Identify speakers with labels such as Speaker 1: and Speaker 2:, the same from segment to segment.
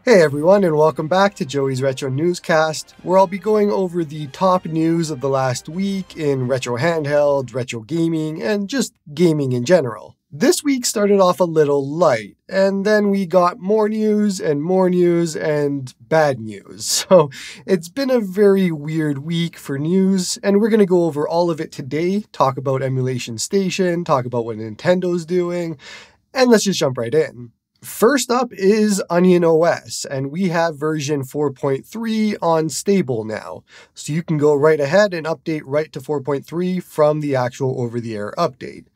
Speaker 1: Hey everyone, and welcome back to Joey's Retro Newscast, where I'll be going over the top news of the last week in retro handhelds, retro gaming, and just gaming in general. This week started off a little light, and then we got more news and bad news. So it's been a very weird week for news, and we're going to go over all of it today, talk about Emulation Station, talk about what Nintendo's doing, and let's just jump right in. First up is Onion OS, and we have version 4.3 on stable now. So you can go right ahead and update right to 4.3 from the actual over-the-air update.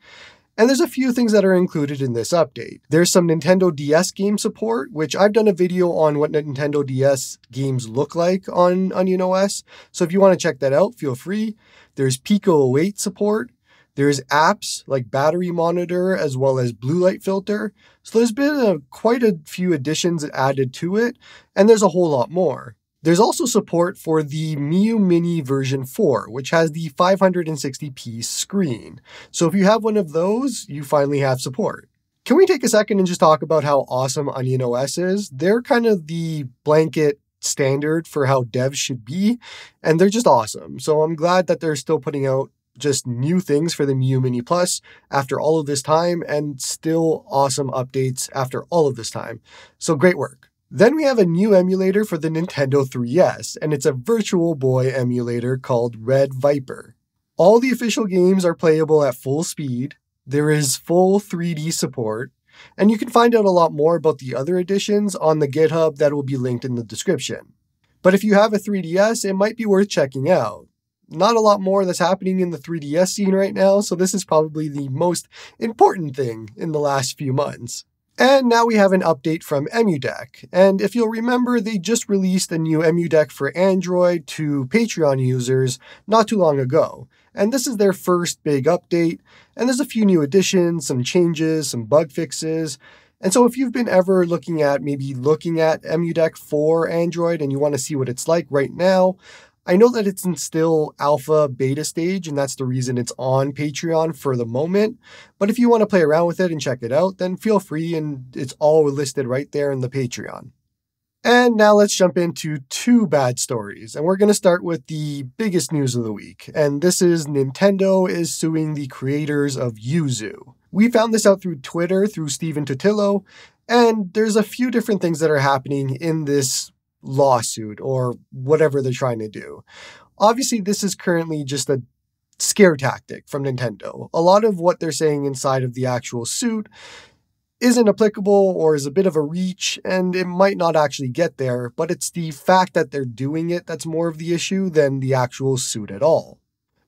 Speaker 1: And there's a few things that are included in this update. There's some Nintendo DS game support, which I've done a video on what Nintendo DS games look like on Onion OS. So if you want to check that out, feel free. There's Pico 08 support. There's apps like Battery Monitor as well as Blue Light Filter. So there's been quite a few additions added to it, and there's a whole lot more. There's also support for the Miu Mini version 4, which has the 560p screen. So if you have one of those, you finally have support. Can we take a second and just talk about how awesome Onion OS is? They're kind of the blanket standard for how devs should be, and they're just awesome. So I'm glad that they're still putting out just new things for the Miu Mini Plus after all of this time, and still awesome updates after all of this time. So great work. Then we have a new emulator for the Nintendo 3DS, and it's a Virtual Boy emulator called Red Viper. All the official games are playable at full speed. There is full 3D support, and you can find out a lot more about the other editions on the GitHub that will be linked in the description. But if you have a 3DS, it might be worth checking out. Not a lot more that's happening in the 3DS scene right now, so this is probably the most important thing in the last few months. And now we have an update from EmuDeck, and if you'll remember, they just released a new EmuDeck for Android to Patreon users not too long ago. And this is their first big update, and there's a few new additions, some changes, some bug fixes. And so if you've been ever looking at EmuDeck for Android and you want to see what it's like right now, I know that it's in still alpha beta stage, and that's the reason it's on Patreon for the moment. But if you want to play around with it and check it out, then feel free, and it's all listed right there in the Patreon. And now let's jump into two bad stories, and we're going to start with the biggest news of the week. And this is Nintendo is suing the creators of Yuzu. We found this out through Twitter, through Steven Totillo, and there's a few different things that are happening in this lawsuit or whatever they're trying to do. Obviously, this is currently just a scare tactic from Nintendo. A lot of what they're saying inside of the actual suit isn't applicable or is a bit of a reach, and it might not actually get there, but it's the fact that they're doing it that's more of the issue than the actual suit at all.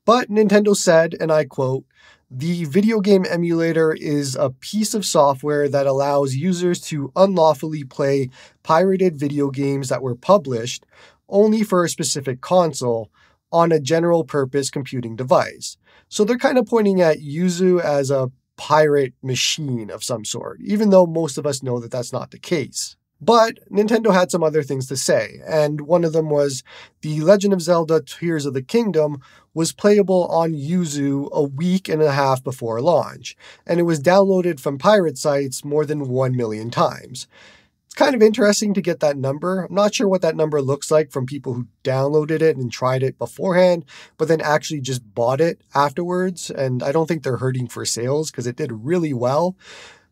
Speaker 1: But Nintendo said, and I quote, "The video game emulator is a piece of software that allows users to unlawfully play pirated video games that were published only for a specific console on a general purpose computing device." So they're kind of pointing at Yuzu as a pirate machine of some sort, even though most of us know that that's not the case. But Nintendo had some other things to say, and one of them was The Legend of Zelda Tears of the Kingdom was playable on Yuzu a week and a half before launch, and it was downloaded from pirate sites more than 1 million times. It's kind of interesting to get that number. I'm not sure what that number looks like from people who downloaded it and tried it beforehand, but then actually just bought it afterwards, and I don't think they're hurting for sales because it did really well.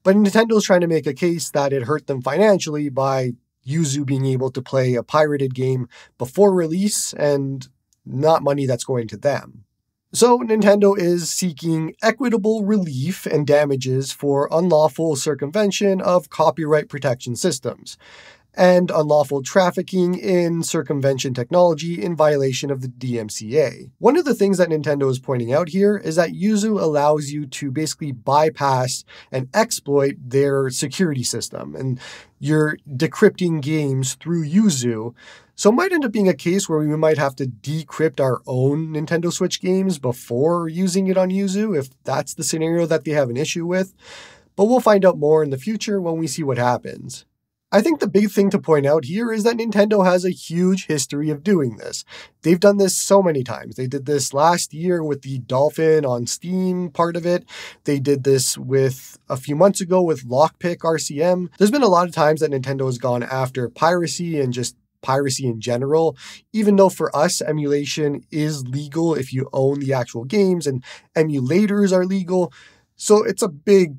Speaker 1: But Nintendo's trying to make a case that it hurt them financially by Yuzu being able to play a pirated game before release and not money that's going to them. So Nintendo is seeking equitable relief and damages for unlawful circumvention of copyright protection systems and unlawful trafficking in circumvention technology in violation of the DMCA. One of the things that Nintendo is pointing out here is that Yuzu allows you to basically bypass and exploit their security system, and you're decrypting games through Yuzu. So it might end up being a case where we might have to decrypt our own Nintendo Switch games before using it on Yuzu, if that's the scenario that they have an issue with. But we'll find out more in the future when we see what happens. I think the big thing to point out here is that Nintendo has a huge history of doing this. They've done this so many times. They did this last year with the Dolphin on Steam part of it. They did this with a few months ago with Lockpick RCM. There's been a lot of times that Nintendo has gone after piracy and just piracy in general, even though for us, emulation is legal if you own the actual games and emulators are legal. So it's a big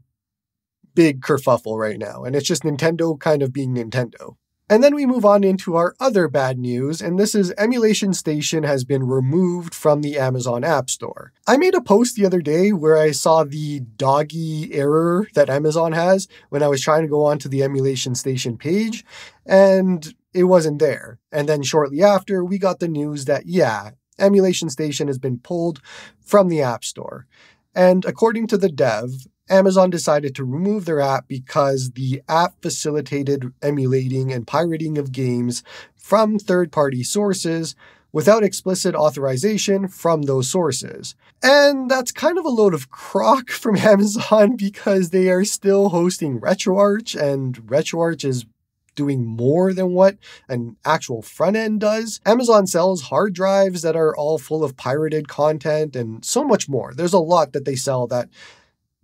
Speaker 1: kerfuffle right now, and it's just Nintendo kind of being Nintendo. And then we move on into our other bad news, and this is Emulation Station has been removed from the Amazon App Store. I made a post the other day where I saw the doggy error that Amazon has when I was trying to go onto the Emulation Station page, and it wasn't there. And then shortly after, we got the news that, yeah, Emulation Station has been pulled from the App Store. And according to the dev, Amazon decided to remove their app because the app facilitated emulating and pirating of games from third-party sources without explicit authorization from those sources. And that's kind of a load of crock from Amazon because they are still hosting RetroArch, and RetroArch is doing more than what an actual front end does. Amazon sells hard drives that are all full of pirated content and so much more. There's a lot that they sell that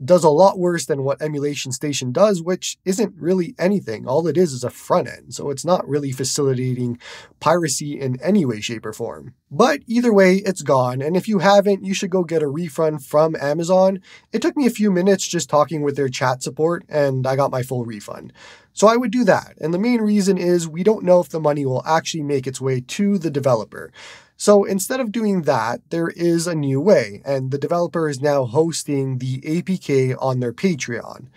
Speaker 1: does a lot worse than what Emulation Station does, which isn't really anything. All it is a front end, so it's not really facilitating piracy in any way, shape, or form. But either way, it's gone, and if you haven't, you should go get a refund from Amazon. It took me a few minutes just talking with their chat support, and I got my full refund. So I would do that, and the main reason is we don't know if the money will actually make its way to the developer. So instead of doing that, there is a new way, and the developer is now hosting the APK on their Patreon.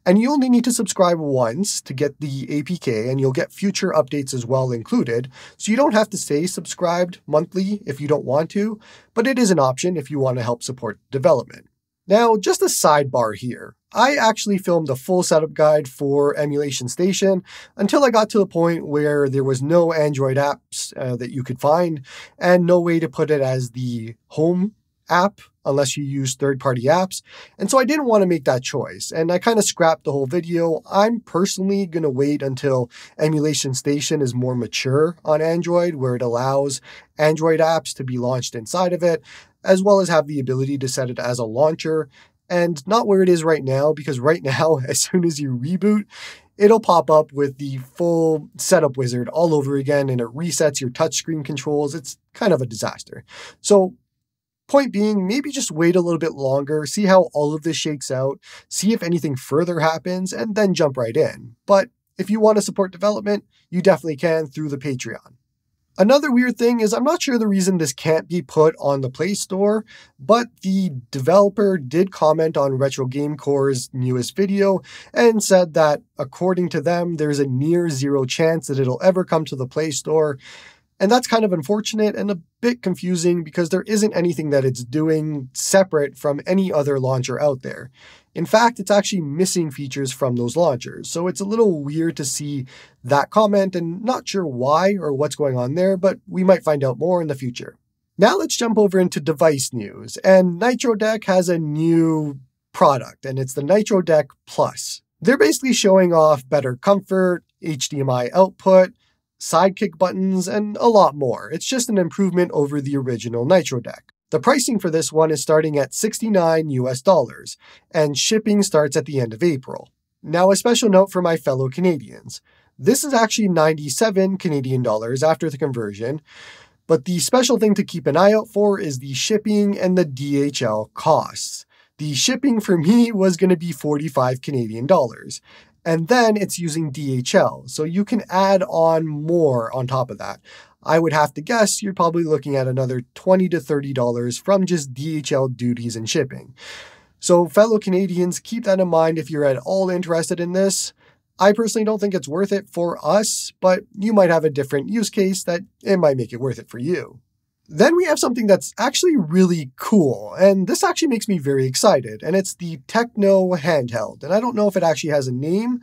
Speaker 1: And you only need to subscribe once to get the APK, and you'll get future updates as well included. So you don't have to stay subscribed monthly if you don't want to, but it is an option if you want to help support development. Now, just a sidebar here. I actually filmed a full setup guide for Emulation Station until I got to the point where there was no Android apps that you could find and no way to put it as the home app unless you use third-party apps. And so I didn't want to make that choice, and I kind of scrapped the whole video. I'm personally going to wait until Emulation Station is more mature on Android, where it allows Android apps to be launched inside of it, as well as have the ability to set it as a launcher, and not where it is right now, because right now, as soon as you reboot, it'll pop up with the full setup wizard all over again, and it resets your touchscreen controls. It's kind of a disaster. So point being, maybe just wait a little bit longer, see how all of this shakes out, see if anything further happens, and then jump right in. But if you want to support development, you definitely can through the Patreon. Another weird thing is I'm not sure the reason this can't be put on the Play Store, but the developer did comment on Retro Game Core's newest video and said that according to them, there's a near zero chance that it'll ever come to the Play Store. And that's kind of unfortunate and a bit confusing because there isn't anything that it's doing separate from any other launcher out there. In fact, it's actually missing features from those launchers. So it's a little weird to see that comment and not sure why or what's going on there, but we might find out more in the future. Now let's jump over into device news. And Nitro Deck has a new product, and it's the Nitro Deck Plus. They're basically showing off better comfort, HDMI output, sidekick buttons, and a lot more. It's just an improvement over the original Nitro Deck. The pricing for this one is starting at $69 US, and shipping starts at the end of April. Now, a special note for my fellow Canadians. This is actually 97 Canadian dollars after the conversion, but the special thing to keep an eye out for is the shipping and the DHL costs. The shipping for me was going to be 45 Canadian dollars. And then it's using DHL, so you can add on more on top of that. I would have to guess you're probably looking at another $20 to $30 from just DHL duties and shipping. So fellow Canadians, keep that in mind if you're at all interested in this. I personally don't think it's worth it for us, but you might have a different use case that it might make it worth it for you. Then we have something that's actually really cool, and this actually makes me very excited, and it's the Techno Handheld. And I don't know if it actually has a name,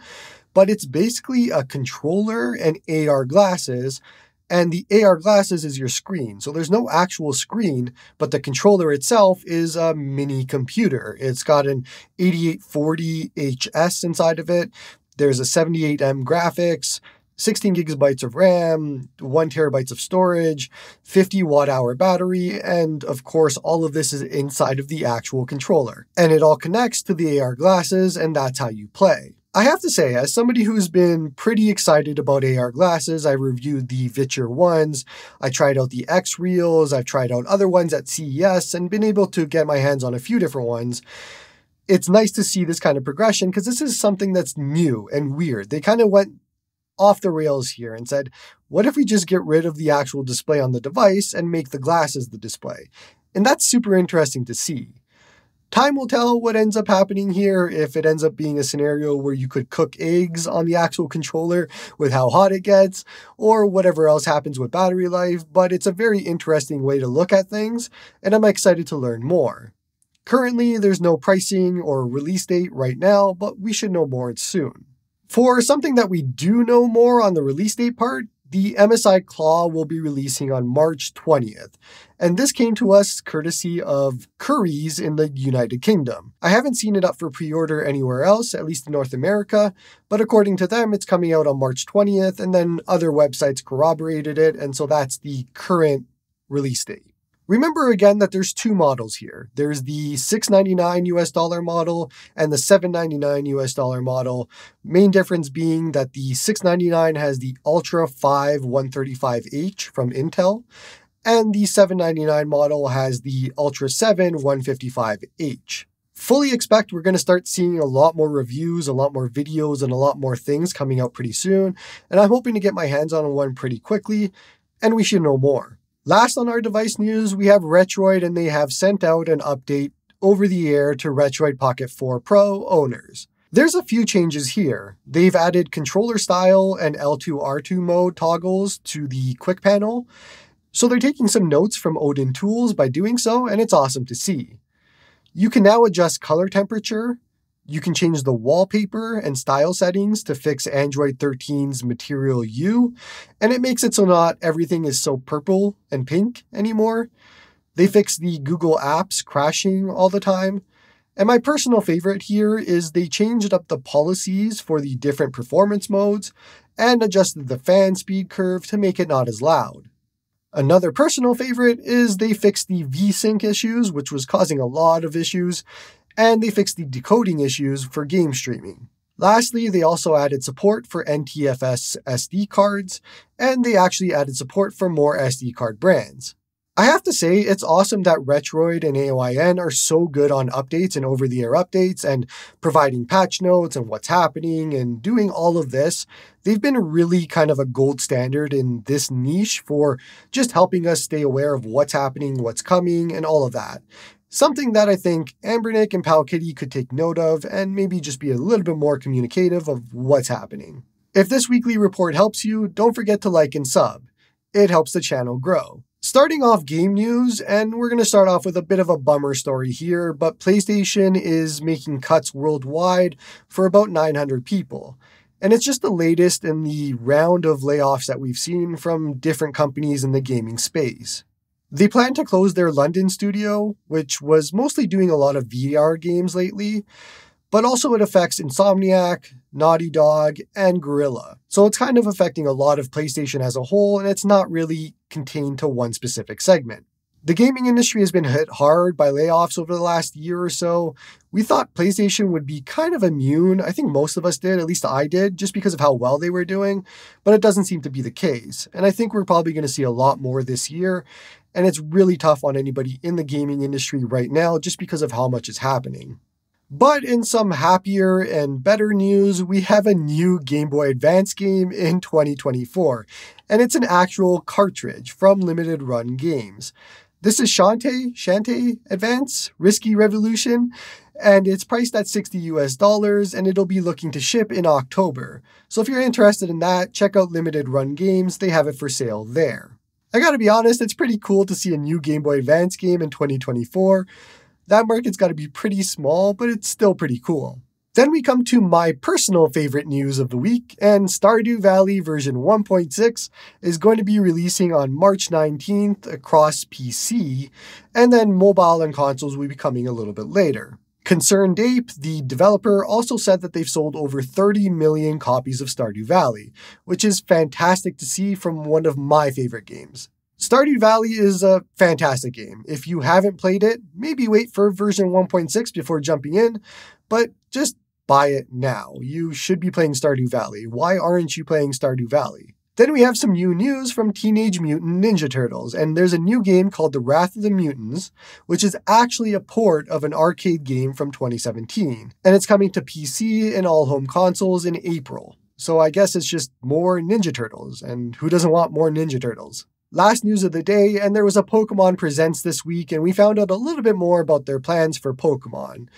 Speaker 1: but it's basically a controller and AR glasses, and the AR glasses is your screen. So there's no actual screen, but the controller itself is a mini computer. It's got an 8840 HS inside of it, There's a 78M graphics, 16 gigabytes of RAM, 1 terabytes of storage, 50 watt-hour battery, and of course all of this is inside of the actual controller. And it all connects to the AR glasses, and that's how you play. I have to say, as somebody who's been pretty excited about AR glasses, I reviewed the Vitcher ones, I tried out the X-Reals, I've tried out other ones at CES, and been able to get my hands on a few different ones. It's nice to see this kind of progression because this is something that's new and weird. They kind of went off the rails here and said, what if we just get rid of the actual display on the device and make the glasses the display? And that's super interesting to see. Time will tell what ends up happening here, if it ends up being a scenario where you could cook eggs on the actual controller with how hot it gets, or whatever else happens with battery life, but it's a very interesting way to look at things, and I'm excited to learn more. Currently, there's no pricing or release date right now, but we should know more soon. For something that we do know more on the release date part, the MSI Claw will be releasing on March 20th, and this came to us courtesy of Currys in the United Kingdom. I haven't seen it up for pre-order anywhere else, at least in North America, but according to them, it's coming out on March 20th, and then other websites corroborated it, and so that's the current release date. Remember again that there's two models here. There's the $699 US model and the $799 US model. Main difference being that the $699 has the Ultra 5 135H from Intel, and the $799 model has the Ultra 7 155H. Fully expect we're going to start seeing a lot more reviews, a lot more videos, and a lot more things coming out pretty soon, and I'm hoping to get my hands on one pretty quickly, and we should know more. Last on our device news, we have Retroid, and they have sent out an update over the air to Retroid Pocket 4 Pro owners. There's a few changes here. They've added controller style and L2-R2 mode toggles to the quick panel, so they're taking some notes from Odin Tools by doing so, and it's awesome to see. You can now adjust color temperature. You can change the wallpaper and style settings to fix Android 13's Material U, and it makes it so not everything is so purple and pink anymore. They fix the Google Apps crashing all the time. And my personal favorite here is they changed up the policies for the different performance modes and adjusted the fan speed curve to make it not as loud. Another personal favorite is they fixed the VSync issues, which was causing a lot of issues, and they fixed the decoding issues for game streaming. Lastly, they also added support for NTFS SD cards, and they actually added support for more SD card brands. I have to say, it's awesome that Retroid and AOIN are so good on updates and over-the-air updates and providing patch notes and what's happening and doing all of this. They've been really kind of a gold standard in this niche for just helping us stay aware of what's happening, what's coming, and all of that. Something that I think Ambernick and Powkitty could take note of and maybe just be a little bit more communicative of what's happening. If this weekly report helps you, don't forget to like and sub. It helps the channel grow. Starting off game news, and we're going to start off with a bit of a bummer story here, but PlayStation is making cuts worldwide for about 900 people. And it's just the latest in the round of layoffs that we've seen from different companies in the gaming space. They plan to close their London studio, which was mostly doing a lot of VR games lately, but also it affects Insomniac, Naughty Dog, and Guerrilla. So it's kind of affecting a lot of PlayStation as a whole, and it's not really contained to one specific segment. The gaming industry has been hit hard by layoffs over the last year or so. We thought PlayStation would be kind of immune. I think most of us did, at least I did, just because of how well they were doing, but it doesn't seem to be the case. And I think we're probably going to see a lot more this year, and it's really tough on anybody in the gaming industry right now just because of how much is happening. But in some happier and better news, we have a new Game Boy Advance game in 2024, and it's an actual cartridge from Limited Run Games. This is Shantae Advance Risky Revolution, and it's priced at $60 US, and it'll be looking to ship in October. So if you're interested in that, check out Limited Run Games, they have it for sale there. I gotta be honest, it's pretty cool to see a new Game Boy Advance game in 2024. That market's gotta be pretty small, but it's still pretty cool. Then we come to my personal favorite news of the week, and Stardew Valley version 1.6 is going to be releasing on March 19th across PC, and then mobile and consoles will be coming a little bit later. Concerned Ape, the developer, also said that they've sold over 30 million copies of Stardew Valley, which is fantastic to see from one of my favorite games. Stardew Valley is a fantastic game. If you haven't played it, maybe wait for version 1.6 before jumping in, but just buy it now. You should be playing Stardew Valley. Why aren't you playing Stardew Valley? Then we have some new news from Teenage Mutant Ninja Turtles, and there's a new game called The Wrath of the Mutants, which is actually a port of an arcade game from 2017, and it's coming to PC and all home consoles in April. So I guess it's just more Ninja Turtles, and who doesn't want more Ninja Turtles? Last news of the day, and there was a Pokemon Presents this week, and we found out a little bit more about their plans for Pokemon.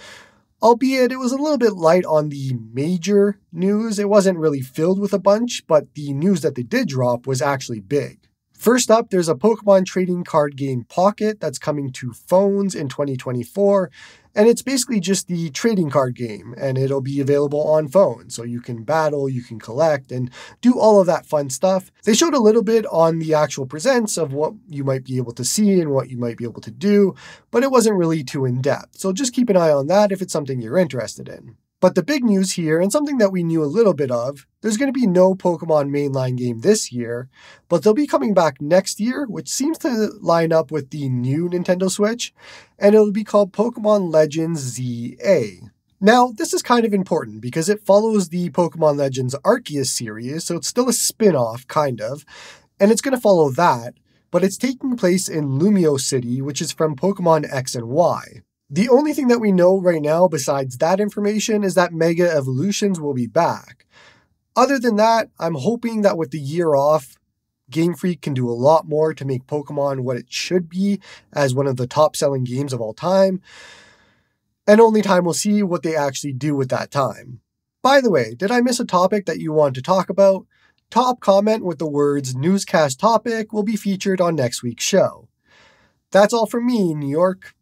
Speaker 1: Albeit it was a little bit light on the major news. It wasn't really filled with a bunch, but the news that they did drop was actually big. First up, there's a Pokemon trading card game Pocket that's coming to phones in 2024, and it's basically just the trading card game, and it'll be available on phones, so you can battle, you can collect, and do all of that fun stuff. They showed a little bit on the actual presents of what you might be able to see and what you might be able to do, but it wasn't really too in-depth, so just keep an eye on that if it's something you're interested in. But the big news here, and something that we knew a little bit of, there's going to be no Pokemon mainline game this year, but they'll be coming back next year, which seems to line up with the new Nintendo Switch, and it'll be called Pokemon Legends ZA. Now, this is kind of important because it follows the Pokemon Legends Arceus series, so it's still a spin-off, kind of, and it's going to follow that, but it's taking place in Lumio City, which is from Pokemon X and Y. The only thing that we know right now besides that information is that Mega Evolutions will be back. Other than that, I'm hoping that with the year off, Game Freak can do a lot more to make Pokemon what it should be as one of the top-selling games of all time. And only time will see what they actually do with that time. By the way, did I miss a topic that you want to talk about? Top comment with the words "newscast topic" will be featured on next week's show. That's all from me, New York.